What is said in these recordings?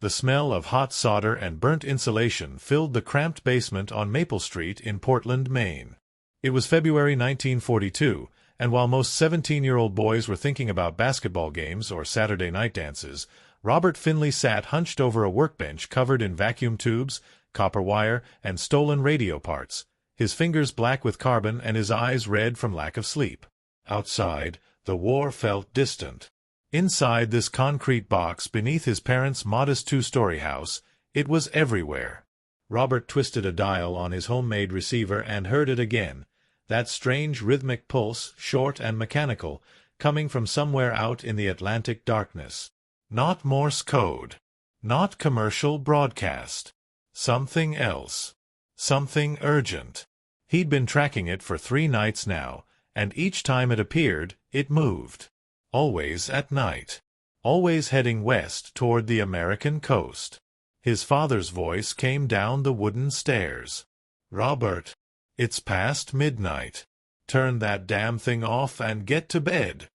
The smell of hot solder and burnt insulation filled the cramped basement on Maple Street in Portland, Maine. It was February 1942, and while most 17-year-old boys were thinking about basketball games or Saturday night dances, Robert Finley sat hunched over a workbench covered in vacuum tubes, copper wire, and stolen radio parts, his fingers black with carbon and his eyes red from lack of sleep. Outside, the war felt distant. Inside this concrete box beneath his parents' modest two-story house, it was everywhere. Robert twisted a dial on his homemade receiver and heard it again, that strange rhythmic pulse, short and mechanical, coming from somewhere out in the Atlantic darkness. Not Morse code. Not commercial broadcast. Something else. Something urgent. He'd been tracking it for 3 nights now, and each time it appeared, it moved. Always at night. Always heading west toward the American coast. His father's voice came down the wooden stairs. "Robert, it's past midnight. Turn that damn thing off and get to bed.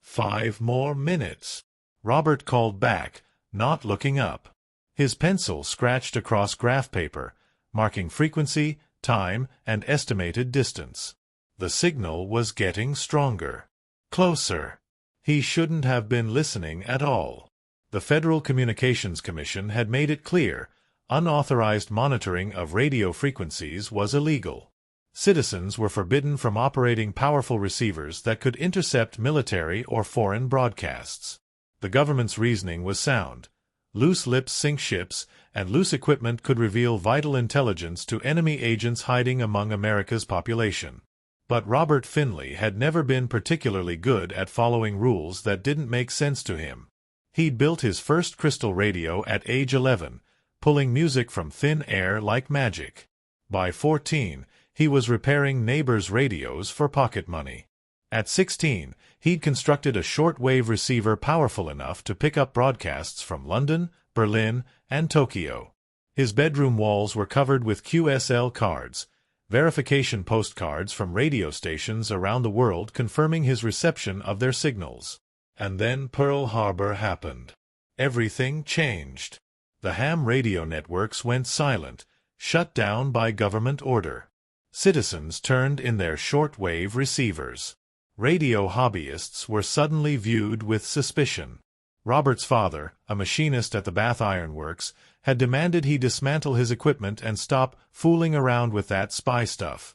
5 more minutes." Robert called back, not looking up. His pencil scratched across graph paper, marking frequency, time, and estimated distance. The signal was getting stronger. Closer. He shouldn't have been listening at all. The Federal Communications Commission had made it clear, unauthorized monitoring of radio frequencies was illegal. Citizens were forbidden from operating powerful receivers that could intercept military or foreign broadcasts. The government's reasoning was sound. Loose lips sink ships, and loose equipment could reveal vital intelligence to enemy agents hiding among America's population. But Robert Finley had never been particularly good at following rules that didn't make sense to him. He'd built his first crystal radio at age 11, pulling music from thin air like magic. By 14, he was repairing neighbors' radios for pocket money. At 16, he'd constructed a short-wave receiver powerful enough to pick up broadcasts from London, Berlin, and Tokyo. His bedroom walls were covered with QSL cards, verification postcards from radio stations around the world confirming his reception of their signals. And then Pearl Harbor happened. Everything changed. The ham radio networks went silent, shut down by government order. Citizens turned in their short-wave receivers. Radio hobbyists were suddenly viewed with suspicion. Robert's father, a machinist at the Bath Iron Works, had demanded he dismantle his equipment and stop fooling around with that spy stuff.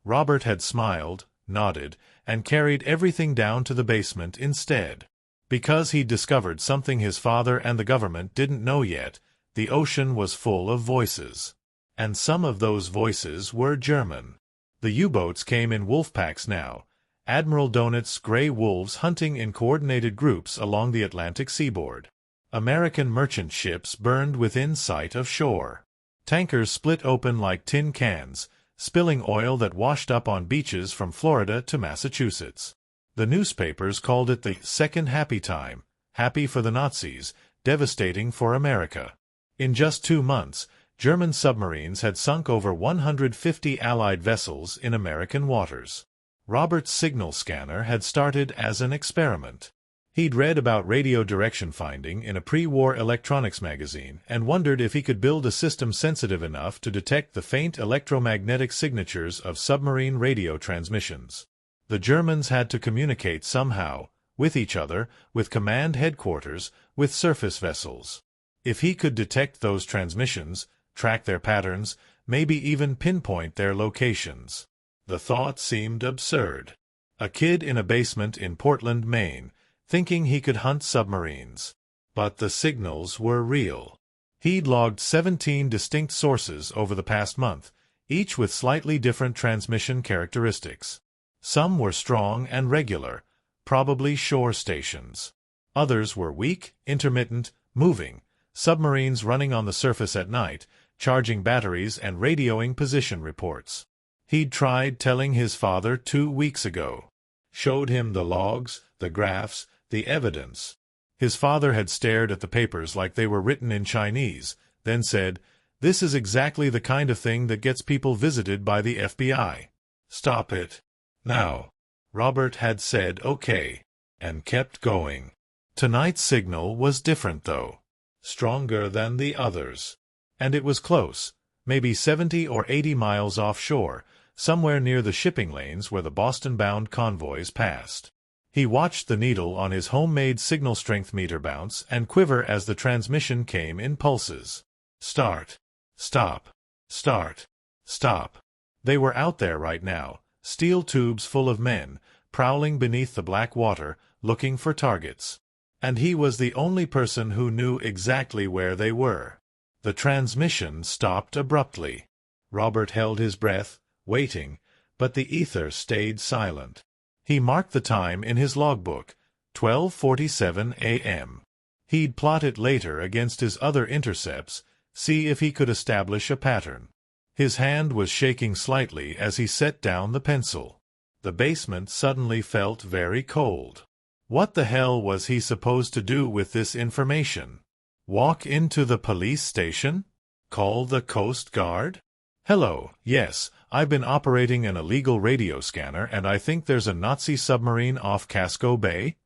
Robert had smiled, nodded, and carried everything down to the basement instead. Because he'd discovered something his father and the government didn't know yet, the ocean was full of voices. And some of those voices were German. The U-boats came in wolf packs now, Admiral Donut's gray wolves hunting in coordinated groups along the Atlantic seaboard. American merchant ships burned within sight of shore. Tankers split open like tin cans, spilling oil that washed up on beaches from Florida to Massachusetts. The newspapers called it the second happy time, happy for the Nazis, devastating for America. In just 2 months, German submarines had sunk over 150 Allied vessels in American waters. Robert's signal scanner had started as an experiment. He'd read about radio direction finding in a pre-war electronics magazine and wondered if he could build a system sensitive enough to detect the faint electromagnetic signatures of submarine radio transmissions. The Germans had to communicate somehow, with each other, with command headquarters, with surface vessels. If he could detect those transmissions, track their patterns, maybe even pinpoint their locations. The thought seemed absurd. A kid in a basement in Portland, Maine, thinking he could hunt submarines. But the signals were real. He'd logged 17 distinct sources over the past month, each with slightly different transmission characteristics. Some were strong and regular, probably shore stations. Others were weak, intermittent, moving, submarines running on the surface at night, charging batteries and radioing position reports. He'd tried telling his father 2 weeks ago. Showed him the logs, the graphs, the evidence. His father had stared at the papers like they were written in Chinese, then said, "This is exactly the kind of thing that gets people visited by the FBI. Stop it. Now." Robert had said okay, and kept going. Tonight's signal was different though. stronger than the others. And it was close, maybe 70 or 80 miles offshore, somewhere near the shipping lanes where the Boston-bound convoys passed. He watched the needle on his homemade signal strength meter bounce and quiver as the transmission came in pulses. Start. Stop. Start. Stop. They were out there right now, steel tubes full of men, prowling beneath the black water, looking for targets. And he was the only person who knew exactly where they were. The transmission stopped abruptly. Robert held his breath, waiting, but the ether stayed silent. He marked the time in his logbook, 12:47 a.m. He'd plot it later against his other intercepts, see if he could establish a pattern. His hand was shaking slightly as he set down the pencil. The basement suddenly felt very cold. What the hell was he supposed to do with this information? Walk into the police station? Call the Coast Guard? Hello, yes, I've been operating an illegal radio scanner and I think there's a Nazi submarine off Casco Bay.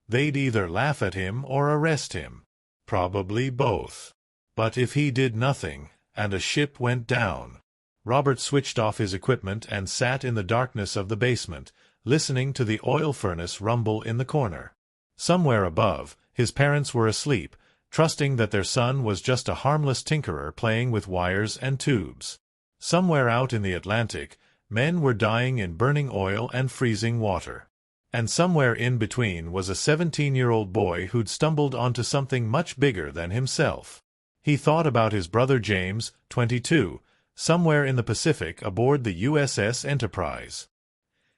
They'd either laugh at him or arrest him. Probably both. But if he did nothing, and a ship went down... Robert switched off his equipment and sat in the darkness of the basement, listening to the oil furnace rumble in the corner. Somewhere above, his parents were asleep, trusting that their son was just a harmless tinkerer playing with wires and tubes. Somewhere out in the Atlantic, men were dying in burning oil and freezing water. And somewhere in between was a 17-year-old boy who'd stumbled onto something much bigger than himself. He thought about his brother James, 22, somewhere in the Pacific aboard the USS Enterprise.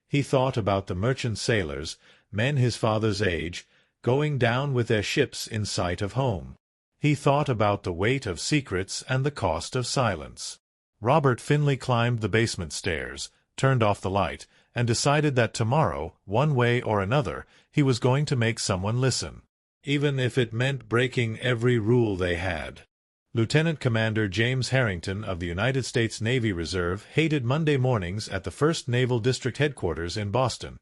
He thought about the merchant sailors, men his father's age, going down with their ships in sight of home. He thought about the weight of secrets and the cost of silence. Robert Finley climbed the basement stairs, turned off the light, and decided that tomorrow, one way or another, he was going to make someone listen, even if it meant breaking every rule they had. Lieutenant Commander James Harrington of the United States Navy Reserve hated Monday mornings at the 1st Naval District Headquarters in Boston,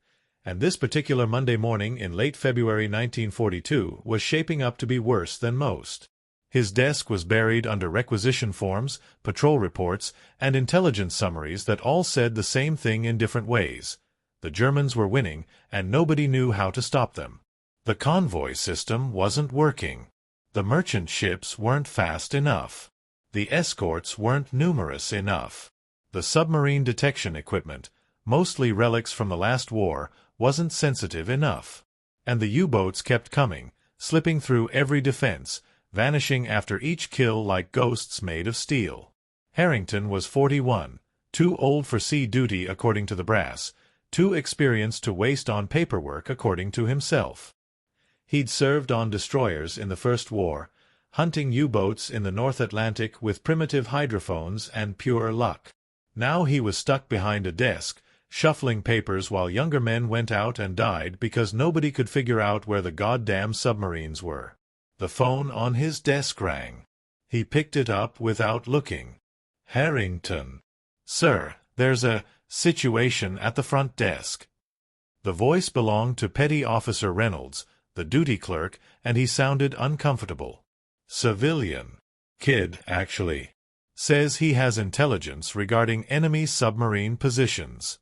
and this particular Monday morning in late February 1942 was shaping up to be worse than most. His desk was buried under requisition forms, patrol reports, and intelligence summaries that all said the same thing in different ways. The Germans were winning, and nobody knew how to stop them. The convoy system wasn't working. The merchant ships weren't fast enough. The escorts weren't numerous enough. The submarine detection equipment, mostly relics from the last war, wasn't sensitive enough. And the U-boats kept coming, slipping through every defense, vanishing after each kill like ghosts made of steel. Harrington was 41, too old for sea duty according to the brass, too experienced to waste on paperwork according to himself. He'd served on destroyers in the First War, hunting U-boats in the North Atlantic with primitive hydrophones and pure luck. Now he was stuck behind a desk, shuffling papers while younger men went out and died because nobody could figure out where the goddamn submarines were. The phone on his desk rang. He picked it up without looking. Harrington. Sir, there's a situation at the front desk. The voice belonged to Petty Officer Reynolds, the duty clerk, and he sounded uncomfortable. Civilian. Kid, actually. Says he has intelligence regarding enemy submarine positions.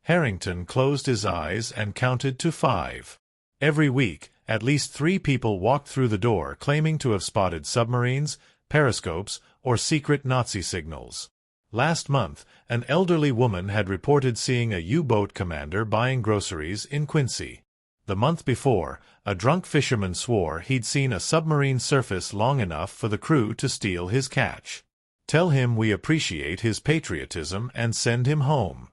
Harrington closed his eyes and counted to 5. Every week, at least 3 people walked through the door claiming to have spotted submarines, periscopes, or secret Nazi signals. Last month, an elderly woman had reported seeing a U-boat commander buying groceries in Quincy. The month before, a drunk fisherman swore he'd seen a submarine surface long enough for the crew to steal his catch. Tell him we appreciate his patriotism and send him home.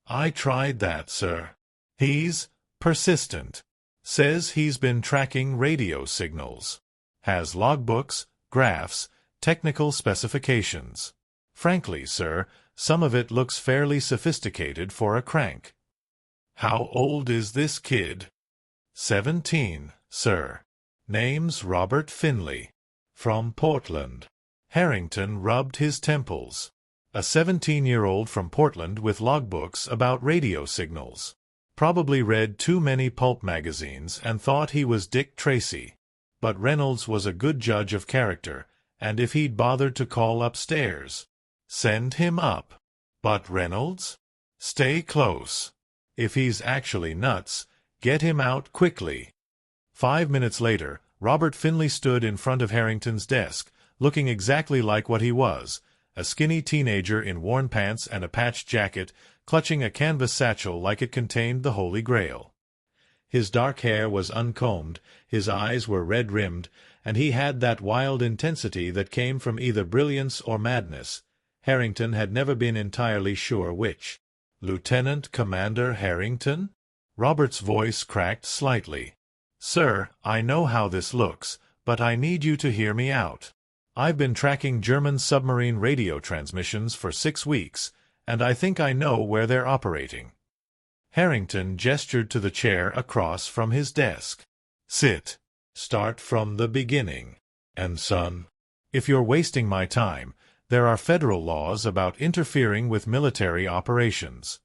I tried that, sir. He's persistent. Says he's been tracking radio signals. Has logbooks, graphs, technical specifications. Frankly, sir, some of it looks fairly sophisticated for a crank. How old is this kid? 17, sir. Name's Robert Finley. From Portland. Harrington rubbed his temples. A 17-year-old from Portland with logbooks about radio signals. Probably read too many pulp magazines and thought he was Dick Tracy. But Reynolds was a good judge of character, and if he'd bothered to call upstairs, send him up. But Reynolds? Stay close. If he's actually nuts, get him out quickly. 5 minutes later, Robert Finley stood in front of Harrington's desk, looking exactly like what he was, a skinny teenager in worn pants and a patched jacket, clutching a canvas satchel like it contained the Holy Grail. His dark hair was uncombed, his eyes were red-rimmed, and he had that wild intensity that came from either brilliance or madness. Harrington had never been entirely sure which. "Lieutenant Commander Harrington?" Robert's voice cracked slightly. "Sir, I know how this looks, but I need you to hear me out. I've been tracking German submarine radio transmissions for 6 weeks, and I think I know where they're operating." Harrington gestured to the chair across from his desk. "Sit. Start from the beginning. And son, if you're wasting my time, there are federal laws about interfering with military operations."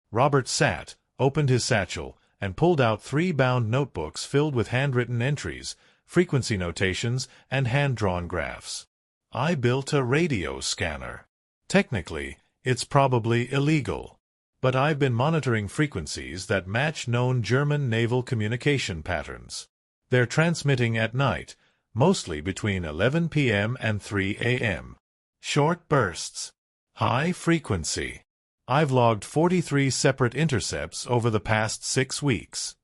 Robert sat, opened his satchel, and pulled out 3 bound notebooks filled with handwritten entries, frequency notations, and hand-drawn graphs. "I built a radio scanner. Technically, it's probably illegal, but I've been monitoring frequencies that match known German naval communication patterns. They're transmitting at night, mostly between 11 p.m. and 3 a.m. Short bursts. High frequency. I've logged 43 separate intercepts over the past 6 weeks."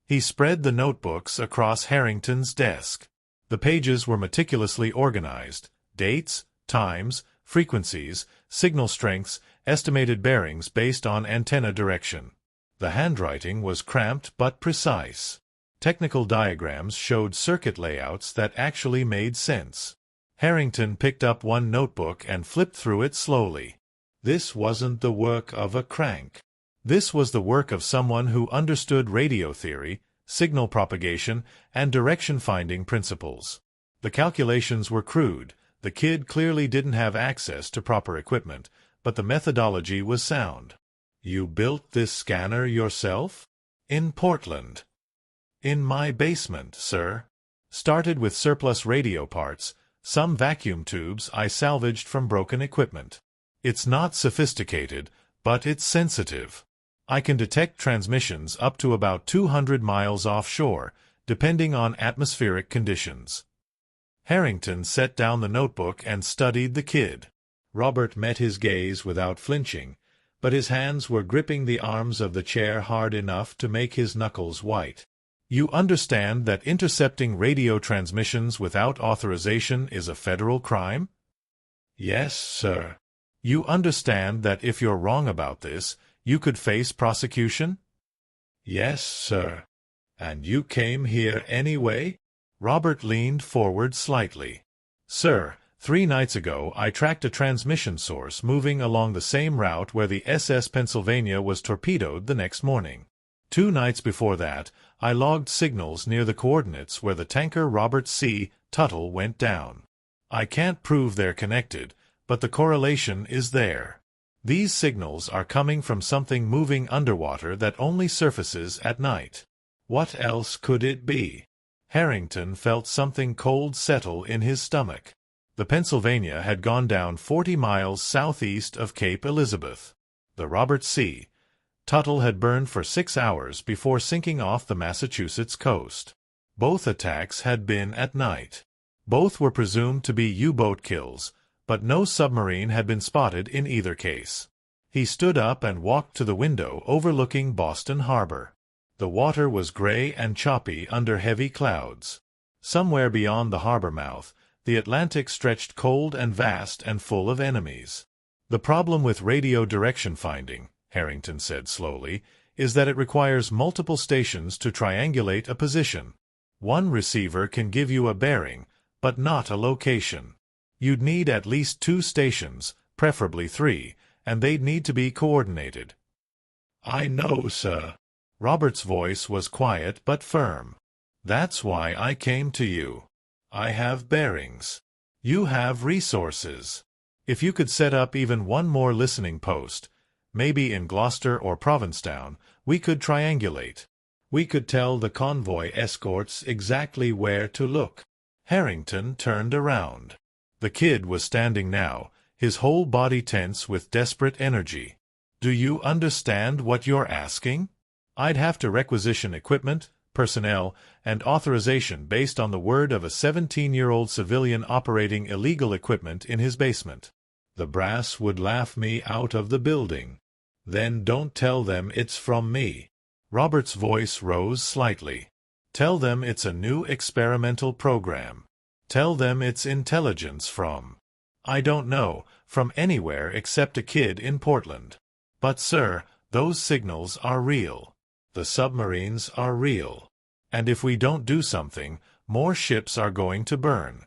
He spread the notebooks across Harrington's desk. The pages were meticulously organized: dates, times, frequencies, signal strengths, estimated bearings based on antenna direction. The handwriting was cramped but precise. Technical diagrams showed circuit layouts that actually made sense. Harrington picked up one notebook and flipped through it slowly. This wasn't the work of a crank. This was the work of someone who understood radio theory, signal propagation, and direction-finding principles. The calculations were crude. The kid clearly didn't have access to proper equipment, but the methodology was sound. "You built this scanner yourself?" "In Portland." "In my basement, sir. Started with surplus radio parts, some vacuum tubes I salvaged from broken equipment. It's not sophisticated, but it's sensitive. I can detect transmissions up to about 200 miles offshore, depending on atmospheric conditions." Harrington set down the notebook and studied the kid. Robert met his gaze without flinching, but his hands were gripping the arms of the chair hard enough to make his knuckles white. "You understand that intercepting radio transmissions without authorization is a federal crime?" "Yes, sir." "You understand that if you're wrong about this, you could face prosecution?" "Yes, sir." "And you came here anyway?" Robert leaned forward slightly. "Sir, 3 nights ago I tracked a transmission source moving along the same route where the SS Pennsylvania was torpedoed the next morning. 2 nights before that, I logged signals near the coordinates where the tanker Robert C. Tuttle went down. I can't prove they're connected, but the correlation is there. These signals are coming from something moving underwater that only surfaces at night. What else could it be?" Harrington felt something cold settle in his stomach. The Pennsylvania had gone down 40 miles southeast of Cape Elizabeth. The Robert C. Tuttle had burned for 6 hours before sinking off the Massachusetts coast. Both attacks had been at night. Both were presumed to be U-boat kills, but no submarine had been spotted in either case. He stood up and walked to the window overlooking Boston Harbor. The water was gray and choppy under heavy clouds. Somewhere beyond the harbor mouth, the Atlantic stretched cold and vast and full of enemies. "The problem with radio direction finding," Harrington said slowly, "is that it requires multiple stations to triangulate a position. One receiver can give you a bearing, but not a location. You'd need at least 2 stations, preferably 3, and they'd need to be coordinated." "I know, sir." Robert's voice was quiet but firm. "That's why I came to you. I have bearings. You have resources. If you could set up even one more listening post, maybe in Gloucester or Provincetown, we could triangulate." We could tell the convoy escorts exactly where to look. Harrington turned around. The kid was standing now, his whole body tense with desperate energy. Do you understand what you're asking? I'd have to requisition equipment, personnel, and authorization based on the word of a 17-year-old civilian operating illegal equipment in his basement. The brass would laugh me out of the building. Then don't tell them it's from me. Robert's voice rose slightly. Tell them it's a new experimental program. Tell them it's intelligence from, I don't know, from anywhere except a kid in Portland. But sir, those signals are real. The submarines are real. And if we don't do something, more ships are going to burn.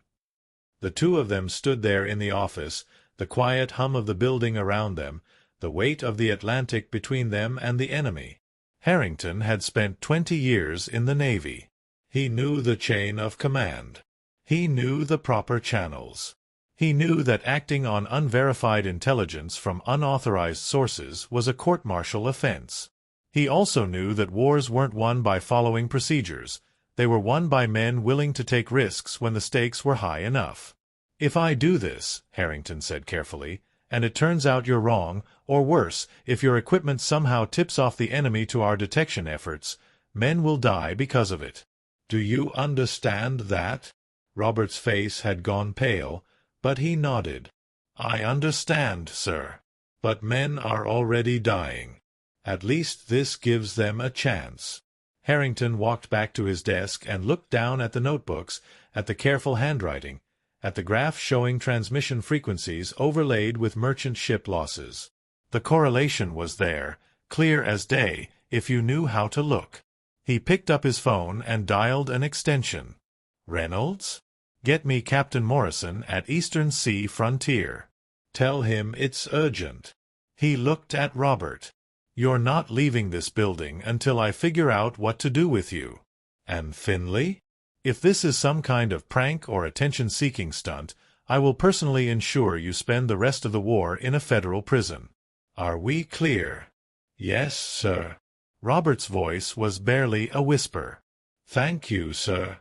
The two of them stood there in the office, the quiet hum of the building around them, the weight of the Atlantic between them and the enemy. Harrington had spent 20 years in the Navy. He knew the chain of command. He knew the proper channels. He knew that acting on unverified intelligence from unauthorized sources was a court-martial offense. He also knew that wars weren't won by following procedures. They were won by men willing to take risks when the stakes were high enough. If I do this, Harrington said carefully, and it turns out you're wrong, or worse, if your equipment somehow tips off the enemy to our detection efforts, men will die because of it. Do you understand that? Robert's face had gone pale, but he nodded. I understand, sir. But men are already dying. At least this gives them a chance. Harrington walked back to his desk and looked down at the notebooks, at the careful handwriting, at the graph showing transmission frequencies overlaid with merchant ship losses. The correlation was there, clear as day, if you knew how to look. He picked up his phone and dialed an extension. Reynolds? Get me Captain Morrison at Eastern Sea Frontier. Tell him it's urgent. He looked at Robert. You're not leaving this building until I figure out what to do with you. And Finley? If this is some kind of prank or attention-seeking stunt, I will personally ensure you spend the rest of the war in a federal prison. Are we clear? Yes, sir. Robert's voice was barely a whisper. Thank you, sir.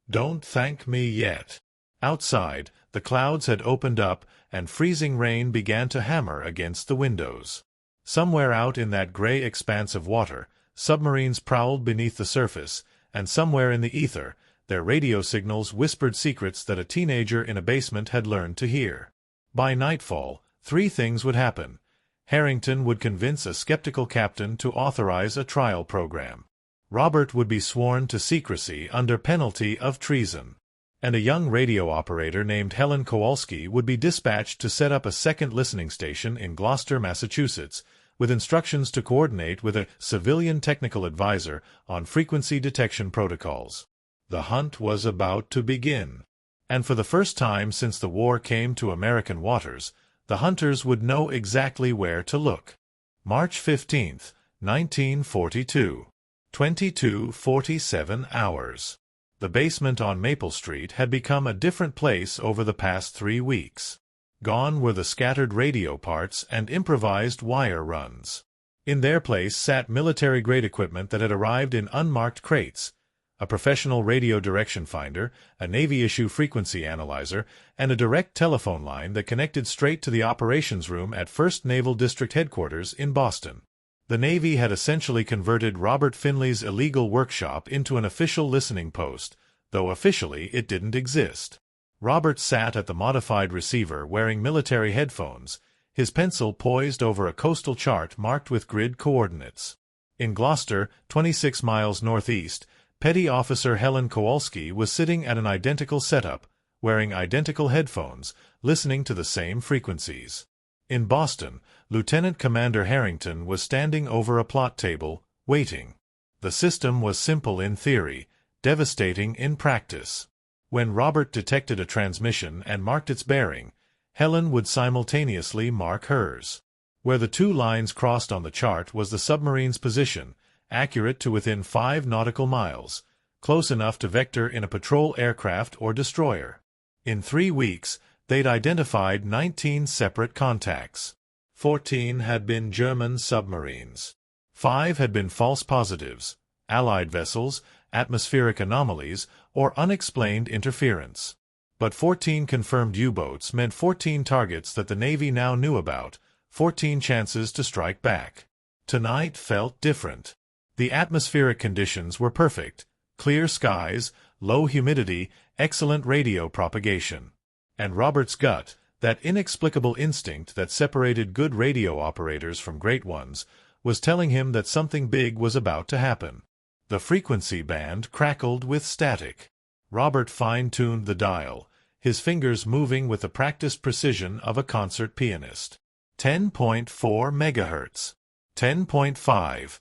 Don't thank me yet. Outside, the clouds had opened up and freezing rain began to hammer against the windows. Somewhere out in that gray expanse of water, submarines prowled beneath the surface, and somewhere in the ether, their radio signals whispered secrets that a teenager in a basement had learned to hear. By nightfall, three things would happen. Harrington would convince a skeptical captain to authorize a trial program. Robert would be sworn to secrecy under penalty of treason. And a young radio operator named Helen Kowalski would be dispatched to set up a second listening station in Gloucester, Massachusetts, with instructions to coordinate with a civilian technical advisor on frequency detection protocols. The hunt was about to begin. And for the first time since the war came to American waters, the hunters would know exactly where to look. March 15, 1942. 22:47 hours. The basement on Maple Street had become a different place over the past 3 weeks. Gone were the scattered radio parts and improvised wire runs. In their place sat military-grade equipment that had arrived in unmarked crates, a professional radio direction finder, a Navy-issue frequency analyzer, and a direct telephone line that connected straight to the operations room at 1st Naval District Headquarters in Boston. The Navy had essentially converted Robert Finley's illegal workshop into an official listening post, though officially it didn't exist. Robert sat at the modified receiver wearing military headphones, his pencil poised over a coastal chart marked with grid coordinates. In Gloucester, 26 miles northeast, Petty Officer Helen Kowalski was sitting at an identical setup, wearing identical headphones, listening to the same frequencies. In Boston, Lieutenant Commander Harrington was standing over a plot table, waiting. The system was simple in theory, devastating in practice. When Robert detected a transmission and marked its bearing, Helen would simultaneously mark hers. Where the two lines crossed on the chart was the submarine's position, accurate to within 5 nautical miles, close enough to vector in a patrol aircraft or destroyer. In 3 weeks, they'd identified 19 separate contacts. 14 had been German submarines. 5 had been false positives, Allied vessels, atmospheric anomalies, or unexplained interference. But 14 confirmed U-boats meant 14 targets that the Navy now knew about, 14 chances to strike back. Tonight felt different. The atmospheric conditions were perfect: clear skies, low humidity, excellent radio propagation. And Robert's gut, that inexplicable instinct that separated good radio operators from great ones, was telling him that something big was about to happen. The frequency band crackled with static. Robert fine-tuned the dial, his fingers moving with the practiced precision of a concert pianist. 10.4 megahertz. 10.5.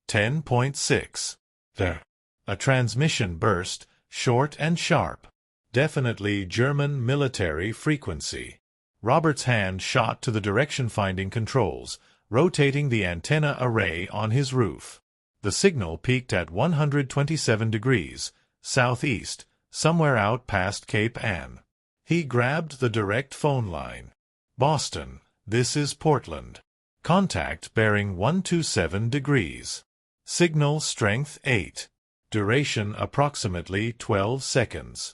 10.6. There. A transmission burst, short and sharp. Definitely German military frequency. Robert's hand shot to the direction-finding controls, rotating the antenna array on his roof. The signal peaked at 127 degrees, southeast, somewhere out past Cape Ann. He grabbed the direct phone line. Boston, this is Portland. Contact bearing 127 degrees. Signal strength 8. Duration approximately 12 seconds.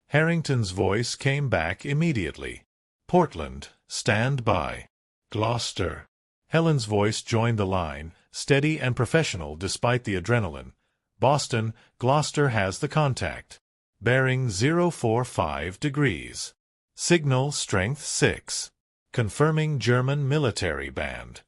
Harrington's voice came back immediately. Portland, stand by. Gloucester. Helen's voice joined the line, steady and professional despite the adrenaline. Boston, Gloucester has the contact. Bearing 045 degrees. Signal strength 6. Confirming German military band.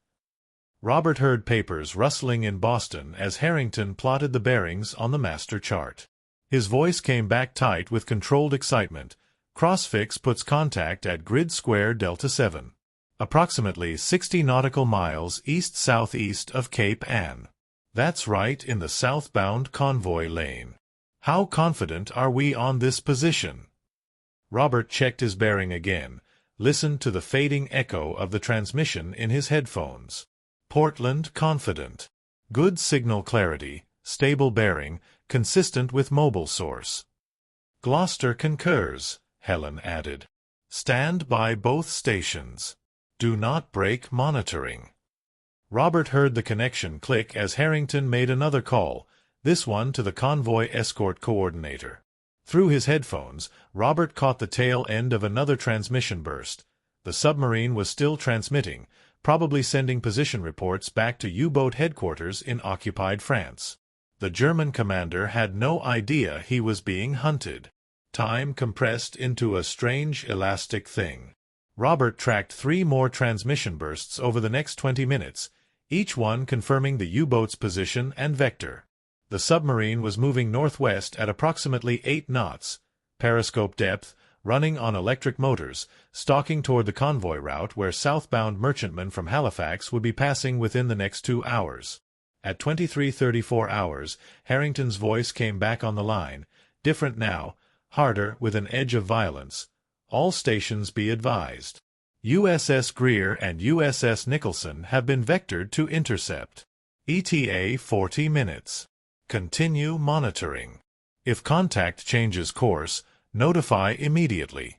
Robert heard papers rustling in Boston as Harrington plotted the bearings on the master chart. His voice came back tight with controlled excitement. Crossfix puts contact at grid square Delta 7. Approximately 60 nautical miles east-southeast of Cape Ann. That's right in the southbound convoy lane. How confident are we on this position? Robert checked his bearing again, listened to the fading echo of the transmission in his headphones. Portland confident. Good signal clarity, stable bearing, consistent with mobile source. Gloucester concurs, Helen added. Stand by both stations. Do not break monitoring. Robert heard the connection click as Harrington made another call, this one to the convoy escort coordinator. Through his headphones, Robert caught the tail end of another transmission burst. The submarine was still transmitting, probably sending position reports back to U-boat headquarters in occupied France. The German commander had no idea he was being hunted. Time compressed into a strange elastic thing. Robert tracked 3 more transmission bursts over the next 20 minutes, each one confirming the U-boat's position and vector. The submarine was moving northwest at approximately 8 knots, periscope depth, running on electric motors, stalking toward the convoy route where southbound merchantmen from Halifax would be passing within the next 2 hours. At 23:34 hours, Harrington's voice came back on the line, different now, harder, with an edge of violence. All stations be advised. USS Greer and USS Nicholson have been vectored to intercept. ETA 40 minutes. Continue monitoring. If contact changes course, notify immediately.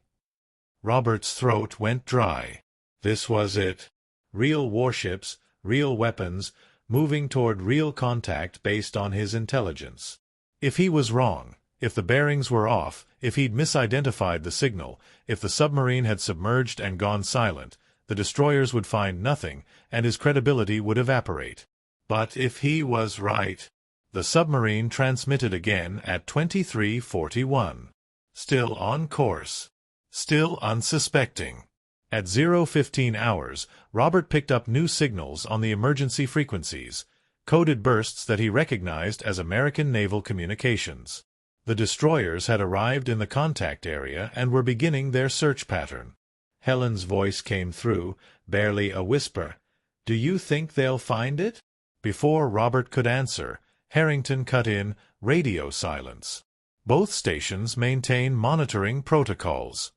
Robert's throat went dry. This was it. Real warships, real weapons, moving toward real contact based on his intelligence. If he was wrong, if the bearings were off, if he'd misidentified the signal, if the submarine had submerged and gone silent, the destroyers would find nothing, and his credibility would evaporate. But if he was right... The submarine transmitted again at 23:41. Still on course. Still unsuspecting. At 0:15 hours, Robert picked up new signals on the emergency frequencies, coded bursts that he recognized as American naval communications. The destroyers had arrived in the contact area and were beginning their search pattern. Helen's voice came through, barely a whisper. "Do you think they'll find it?" Before Robert could answer, Harrington cut in, radio silence. Both stations maintain monitoring protocols.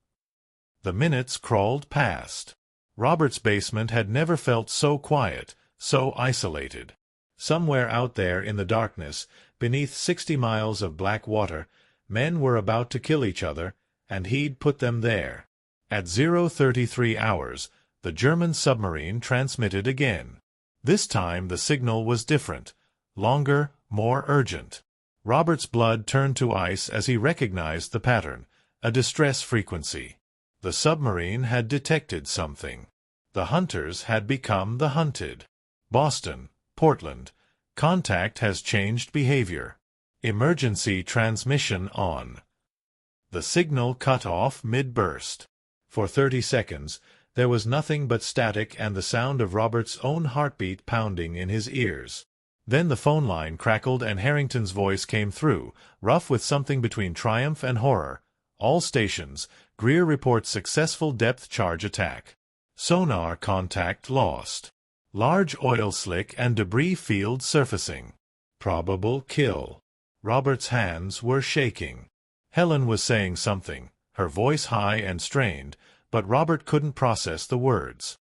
The minutes crawled past. Robert's basement had never felt so quiet, so isolated. Somewhere out there in the darkness, beneath 60 miles of black water, men were about to kill each other, and he'd put them there. At 0:33 hours, the German submarine transmitted again. This time the signal was different. Longer, more urgent. Robert's blood turned to ice as he recognized the pattern, a distress frequency. The submarine had detected something. The hunters had become the hunted. Boston, Portland. Contact has changed behavior. Emergency transmission on. The signal cut off mid-burst. For 30 seconds, there was nothing but static and the sound of Robert's own heartbeat pounding in his ears. Then the phone line crackled and Harrington's voice came through, rough with something between triumph and horror. All stations, Greer reports successful depth charge attack. Sonar contact lost. Large oil slick and debris field surfacing. Probable kill. Robert's hands were shaking. Helen was saying something, her voice high and strained, but Robert couldn't process the words.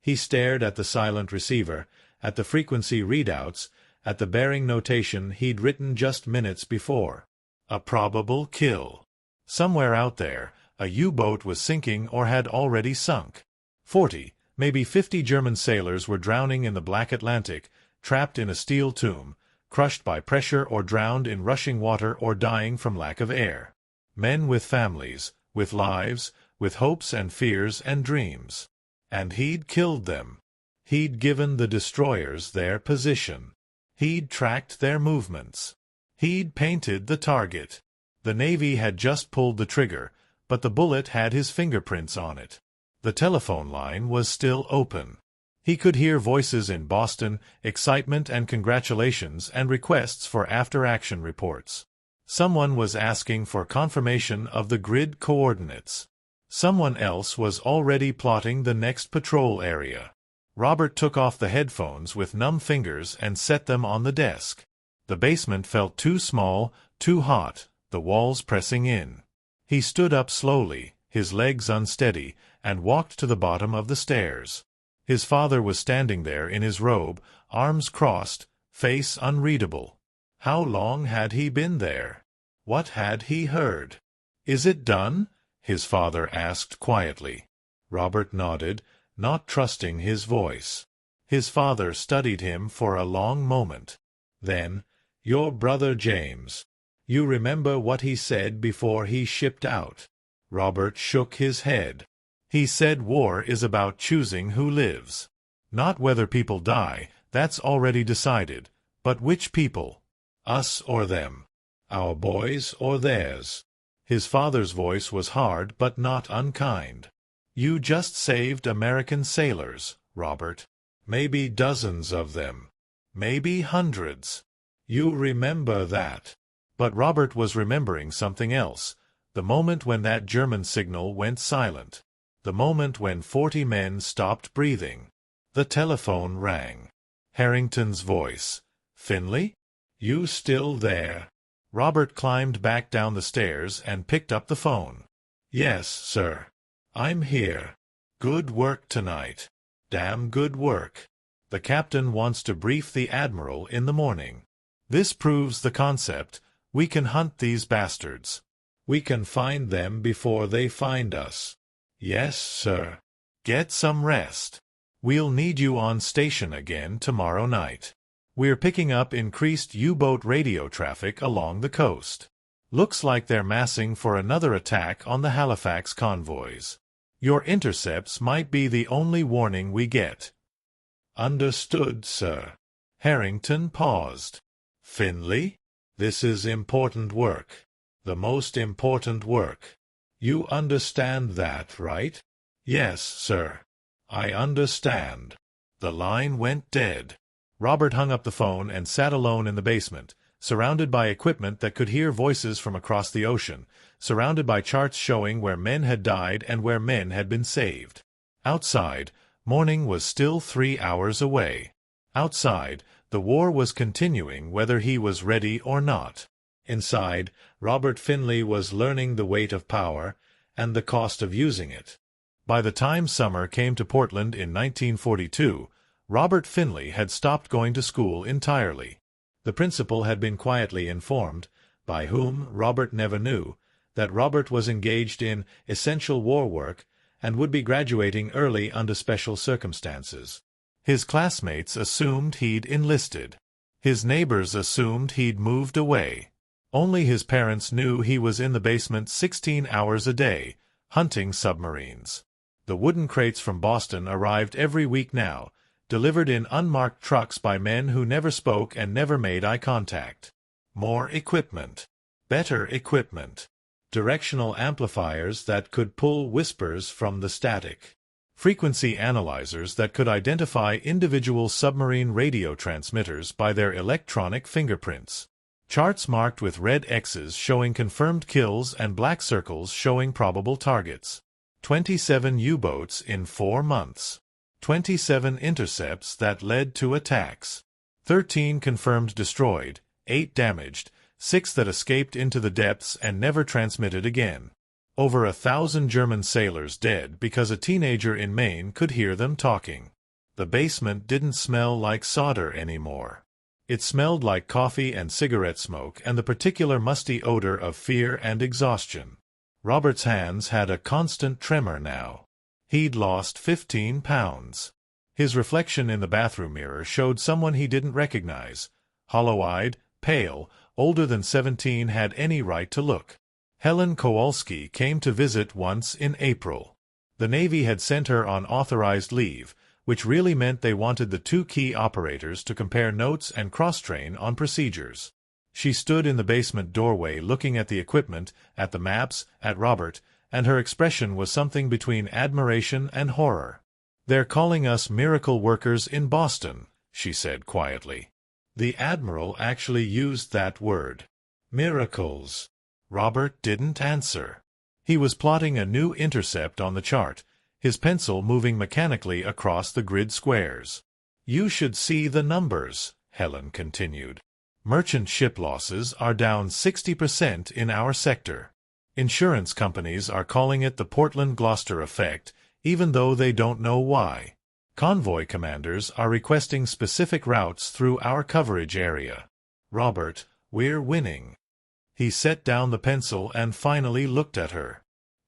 He stared at the silent receiver, at the frequency readouts, at the bearing notation he'd written just minutes before. A probable kill. Somewhere out there, a U-boat was sinking or had already sunk. 40, maybe 50 German sailors were drowning in the black Atlantic, trapped in a steel tomb, crushed by pressure or drowned in rushing water or dying from lack of air. Men with families, with lives, with hopes and fears and dreams. And he'd killed them. He'd given the destroyers their position. He'd tracked their movements. He'd painted the target. The Navy had just pulled the trigger, but the bullet had his fingerprints on it. The telephone line was still open. He could hear voices in Boston, excitement and congratulations and requests for after-action reports. Someone was asking for confirmation of the grid coordinates. Someone else was already plotting the next patrol area. Robert took off the headphones with numb fingers and set them on the desk. The basement felt too small, too hot, the walls pressing in. He stood up slowly, his legs unsteady, and walked to the bottom of the stairs. His father was standing there in his robe, arms crossed, face unreadable. How long had he been there? What had he heard? "Is it done?" his father asked quietly. Robert nodded, not trusting his voice. His father studied him for a long moment. Then, "Your brother James. You remember what he said before he shipped out?" Robert shook his head. "He said war is about choosing who lives. Not whether people die, that's already decided, but which people. Us or them. Our boys or theirs." His father's voice was hard but not unkind. "You just saved American sailors, Robert. Maybe dozens of them. Maybe hundreds. You remember that." But Robert was remembering something else, the moment when that German signal went silent. The moment when 40 men stopped breathing. The telephone rang. Harrington's voice. "Finley? You still there?" Robert climbed back down the stairs and picked up the phone. "Yes, sir. I'm here. Good work tonight. Damn good work. The captain wants to brief the admiral in the morning. This proves the concept. We can hunt these bastards. We can find them before they find us." "Yes, sir." "Get some rest. We'll need you on station again tomorrow night. We're picking up increased U-boat radio traffic along the coast. Looks like they're massing for another attack on the Halifax convoys. Your intercepts might be the only warning we get." "Understood, sir." Harrington paused. "Finley? This is important work. The most important work. You understand that, right?" "Yes, sir. I understand." The line went dead. Robert hung up the phone and sat alone in the basement, surrounded by equipment that could hear voices from across the ocean, surrounded by charts showing where men had died and where men had been saved. Outside, morning was still 3 hours away. Outside, the war was continuing whether he was ready or not. Inside, Robert Finley was learning the weight of power and the cost of using it. By the time summer came to Portland in 1942, Robert Finley had stopped going to school entirely. The principal had been quietly informed, by whom Robert never knew, that Robert was engaged in essential war work and would be graduating early under special circumstances. His classmates assumed he'd enlisted. His neighbors assumed he'd moved away. Only his parents knew he was in the basement 16 hours a day, hunting submarines. The wooden crates from Boston arrived every week now, delivered in unmarked trucks by men who never spoke and never made eye contact. More equipment. Better equipment. Directional amplifiers that could pull whispers from the static. Frequency analyzers that could identify individual submarine radio transmitters by their electronic fingerprints. Charts marked with red X's showing confirmed kills and black circles showing probable targets. 27 U-boats in 4 months. 27 intercepts that led to attacks. 13 confirmed destroyed, 8 damaged, 6 that escaped into the depths and never transmitted again. Over 1,000 German sailors dead because a teenager in Maine could hear them talking. The basement didn't smell like solder anymore. It smelled like coffee and cigarette smoke and the particular musty odor of fear and exhaustion. Robert's hands had a constant tremor now. He'd lost 15 pounds. His reflection in the bathroom mirror showed someone he didn't recognize. Hollow-eyed, pale, older than 17 had any right to look. Helen Kowalski came to visit once in April. The Navy had sent her on authorized leave, which really meant they wanted the 2 key operators to compare notes and cross-train on procedures. She stood in the basement doorway looking at the equipment, at the maps, at Robert, and her expression was something between admiration and horror. "They're calling us miracle workers in Boston," she said quietly. The Admiral actually used that word. Miracles. Robert didn't answer. He was plotting a new intercept on the chart, his pencil moving mechanically across the grid squares. "You should see the numbers," Helen continued. "Merchant ship losses are down 60% in our sector. Insurance companies are calling it the Portland-Gloucester effect, even though they don't know why. Convoy commanders are requesting specific routes through our coverage area. Robert, we're winning." He set down the pencil and finally looked at her.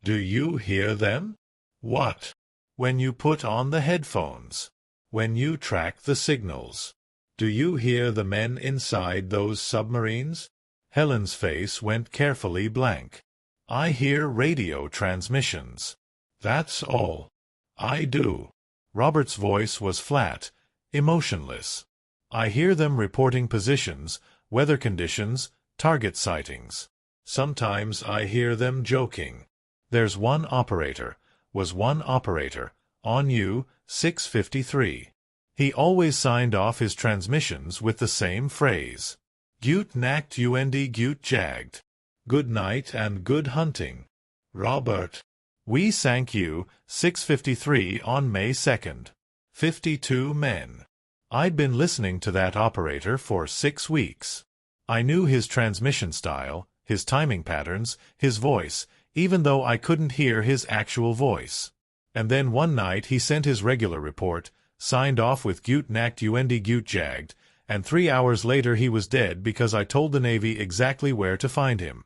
"Do you hear them?" "What?" "When you put on the headphones. When you track the signals. Do you hear the men inside those submarines?" Helen's face went carefully blank. "I hear radio transmissions. That's all." "I do." Robert's voice was flat, emotionless. "I hear them reporting positions, weather conditions, target sightings. Sometimes I hear them joking. There's one operator, was one operator, on U-653. He always signed off his transmissions with the same phrase. Gut Nacht und gut Jagd. Good night and good hunting. Robert. We sank U-653 on May 2nd. 52 men. I'd been listening to that operator for 6 weeks. I knew his transmission style, his timing patterns, his voice, even though I couldn't hear his actual voice. And then one night he sent his regular report, signed off with Gut Nacht und gut Jagd, and 3 hours later he was dead because I told the Navy exactly where to find him.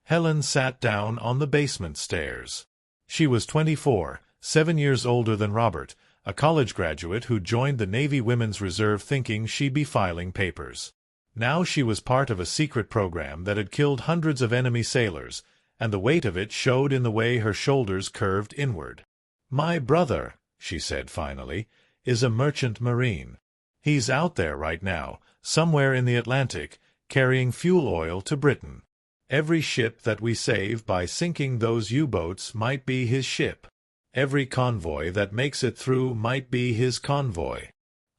Helen sat down on the basement stairs. She was 24, 7 years older than Robert, a college graduate who joined the Navy Women's Reserve thinking she'd be filing papers. Now she was part of a secret program that had killed hundreds of enemy sailors, and the weight of it showed in the way her shoulders curved inward. "My brother," she said finally, "is a merchant marine. He's out there right now, somewhere in the Atlantic, carrying fuel oil to Britain. Every ship that we save by sinking those U-boats might be his ship. Every convoy that makes it through might be his convoy."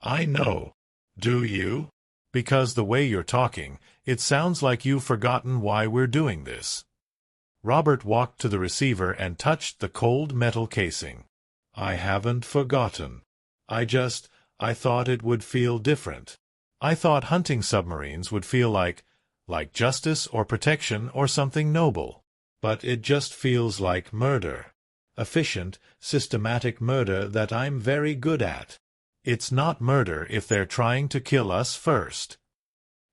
"I know. Do you?" "Because the way you're talking, it sounds like you've forgotten why we're doing this." Robert walked to the receiver and touched the cold metal casing. "I haven't forgotten. I thought it would feel different. I thought hunting submarines would feel like justice or protection or something noble. But it just feels like murder. Efficient, systematic murder that I'm very good at. It's not murder if they're trying to kill us first."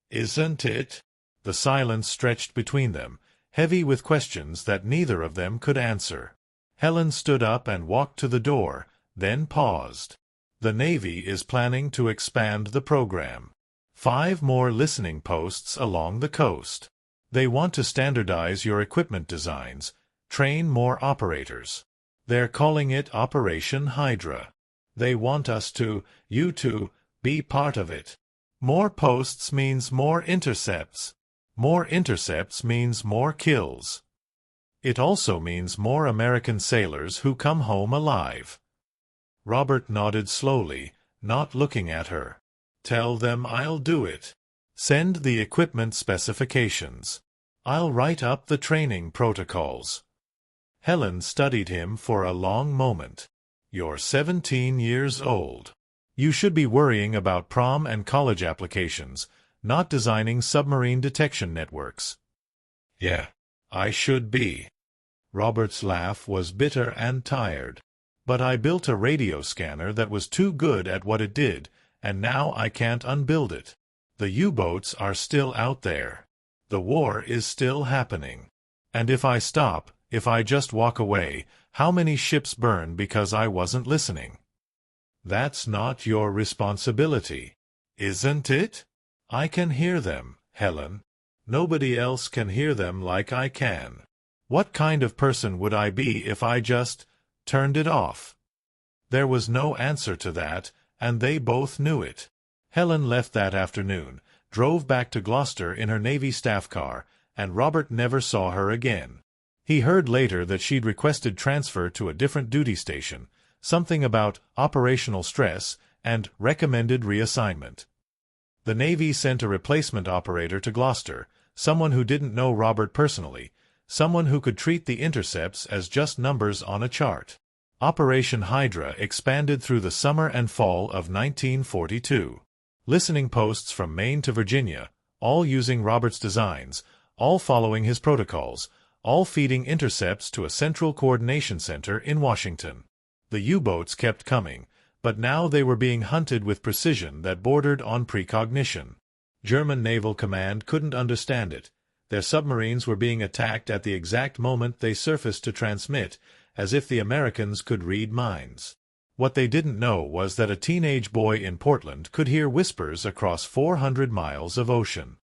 "Isn't it?" The silence stretched between them, heavy with questions that neither of them could answer. Helen stood up and walked to the door, then paused. "The Navy is planning to expand the program. 5 more listening posts along the coast. They want to standardize your equipment designs, train more operators. They're calling it Operation Hydra. They want you to, be part of it. More posts means more intercepts. More intercepts means more kills. It also means more American sailors who come home alive. Robert nodded slowly, not looking at her. Tell them I'll do it. Send the equipment specifications. I'll write up the training protocols. Helen studied him for a long moment. You're 17 years old. You should be worrying about prom and college applications, not designing submarine detection networks. Yeah, I should be. Robert's laugh was bitter and tired. But I built a radio scanner that was too good at what it did, and now I can't unbuild it. The U-boats are still out there. The war is still happening. And if I stop, if I just walk away, how many ships burn because I wasn't listening? That's not your responsibility, isn't it? I can hear them, Helen. Nobody else can hear them like I can. What kind of person would I be if I just turned it off? There was no answer to that, and they both knew it. Helen left that afternoon, drove back to Gloucester in her Navy staff car, and Robert never saw her again. He heard later that she'd requested transfer to a different duty station, something about operational stress, and recommended reassignment. The Navy sent a replacement operator to Gloucester, someone who didn't know Robert personally, someone who could treat the intercepts as just numbers on a chart. Operation Hydra expanded through the summer and fall of 1942. Listening posts from Maine to Virginia, all using Robert's designs, all following his protocols, all feeding intercepts to a central coordination center in Washington. The U-boats kept coming, but now they were being hunted with precision that bordered on precognition. German Naval Command couldn't understand it. Their submarines were being attacked at the exact moment they surfaced to transmit, as if the Americans could read minds. What they didn't know was that a teenage boy in Portland could hear whispers across 400 miles of ocean.